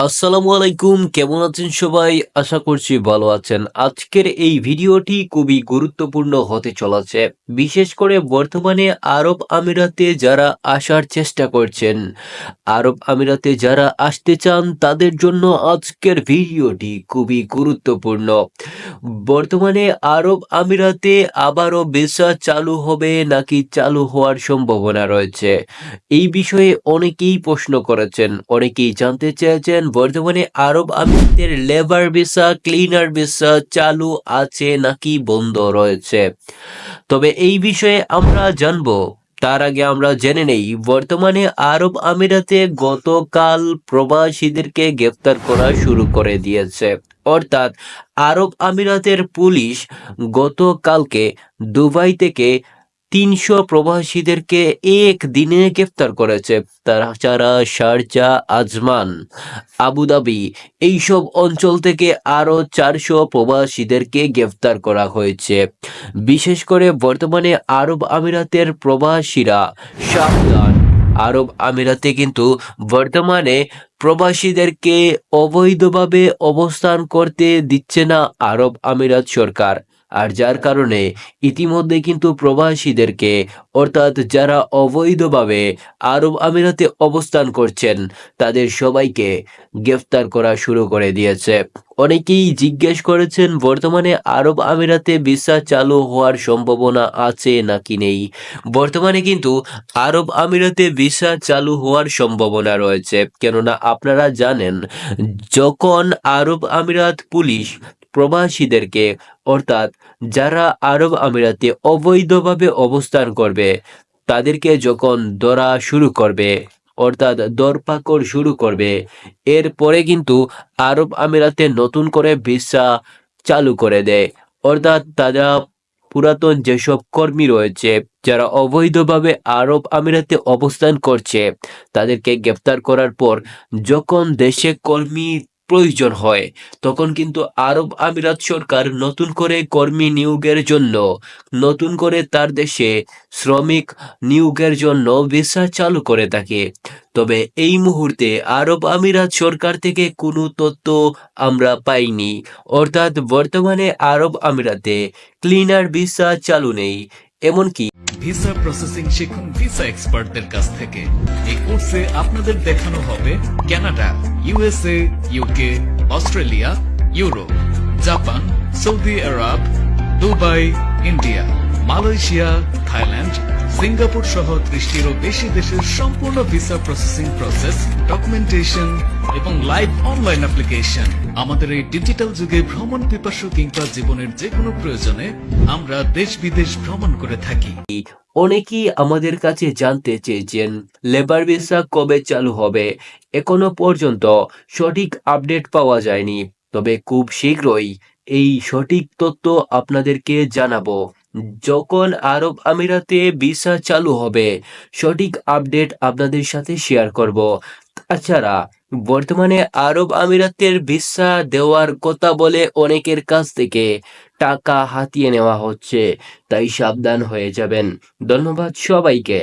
আসসালামু আলাইকুম, কেমন আছেন সবাই? আশা করছি ভালো আছেন। আজকের এই ভিডিওটি খুবই গুরুত্বপূর্ণ হতে চলেছে। বিশেষ করে বর্তমানে আরব আমিরাতে যারা আসার চেষ্টা করছেন, আরব আমিরাতে যারা আসতে চান তাদের জন্য আজকের ভিডিওটি খুবই গুরুত্বপূর্ণ। বর্তমানে আরব আমিরাতে আবারও ভিসা চালু হবে নাকি চালু হওয়ার সম্ভাবনা রয়েছে? এই বিষয়ে অনেকেই প্রশ্ন করেছেন, অনেকেই জানতে চেয়েছেন বর্তমানে আরব আমিরাতের লেবার ভিসা, ক্লিনার ভিসা চালু আছে নাকি বন্ধ রয়েছে। তবে এই বিষয়ে আমরা জানবো, তার আগে আমরা জেনে নেই বর্তমানে আরব আমিরাতে গতকাল প্রবাসীদেরকে গ্রেফতার করা শুরু করে দিয়েছে। অর্থাৎ আরব আমিরাতের পুলিশ গতকালকে দুবাই থেকে ৩০০ প্রবাসীদেরকে একদিনে গ্রেফতার করেছে। তাছাড়া শারজাহ, আজমান, আবুধাবি এইসব অঞ্চল থেকে আরও ৪০০ প্রবাসীদেরকে গ্রেফতার করা হয়েছে। বিশেষ করে বর্তমানে আরব আমিরাতের প্রবাসীরা সাবধান। আরব আমিরাতে কিন্তু বর্তমানে প্রবাসীদেরকে অবৈধভাবে অবস্থান করতে দিচ্ছে না আরব আমিরাত সরকার। আর যার কারণে ইতিমধ্যে কিন্তু প্রবাসীদেরকে, অর্থাৎ যারা অবৈধভাবে আরব আমিরাতে অবস্থান করছেন, তাদের সবাইকে গ্রেফতার করা শুরু করে দিয়েছে। অনেকেই জিজ্ঞেস করেছেন বর্তমানে আরব আমিরাতে ভিসা চালু হওয়ার সম্ভাবনা আছে নাকি নেই। বর্তমানে কিন্তু আরব আমিরাতে ভিসা চালু হওয়ার সম্ভাবনা রয়েছে, কেননা আপনারা জানেন যখন আরব আমিরাত পুলিশ প্রবাসীদেরকে, অর্থাৎ যারা আরব আমিরাতে অবৈধভাবে অবস্থান করবে, তাদেরকে যখন ধরা শুরু করবে, অর্থাৎ ধরপাকড় শুরু করবে, এরপরে কিন্তু আরব আমিরাতে নতুন করে ভিসা চালু করে দেয়। অর্থাৎ তারা পুরাতন যেসব কর্মী রয়েছে যারা অবৈধভাবে আরব আমিরাতে অবস্থান করছে, তাদেরকে গ্রেফতার করার পর যখন দেশে কর্মী প্রয়োজন হয়, তখন কিন্তু আরব আমিরাত সরকার নতুন করে কর্মী নিয়োগের জন্য, নতুন করে তার দেশে শ্রমিক নিয়োগের জন্য ভিসা চালু করে থাকে। তবে এই মুহূর্তে আরব আমিরাত সরকার থেকে কোনো তথ্য আমরা পাইনি। অর্থাৎ বর্তমানে আরব আমিরাতে ক্লিনার ভিসা চালু নেই। এমনকি ভিসা প্রসেসিং শিখুন ভিসা এক্সপার্টদের কাছ থেকে। এই কোর্সে আপনাদের দেখানো হবে Canada, USA, UK, Australia, Europe, Japan, সৌদি আরব, Dubai, India, Malaysia, Thailand, Singapore সহ ৩০টিরও বেশি দেশের সম্পূর্ণ ভিসা প্রসেসিং প্রসেস, ডকুমেন্টেশন এবং লাইভ অনলাইন অ্যাপ্লিকেশন। আমাদের এই ডিজিটাল যুগে ভ্রমণ পিপাসু কিংবা জীবনের যে কোনো প্রয়োজনে আমরা দেশ বিদেশ ভ্রমণ করে থাকি। অনেকেই আমাদের কাছে জানতে চেয়েছেন লেবার ভিসা কবে চালু হবে। এখনো পর্যন্ত সঠিক আপডেট পাওয়া যায়নি, তবে খুব শীঘ্রই এই সঠিক তথ্য আপনাদেরকে জানাবো। যখন আরব আমিরাতে ভিসা চালু হবে, সঠিক আপডেট আপনাদের সাথে শেয়ার করব। তাছাড়া বর্তমানে আরব আমিরাতের ভিসা দেওয়ার কথা বলে অনেকের কাছ থেকে টাকা হাতিয়ে নেওয়া হচ্ছে, তাই সাবধান হয়ে যাবেন। ধন্যবাদ সবাইকে।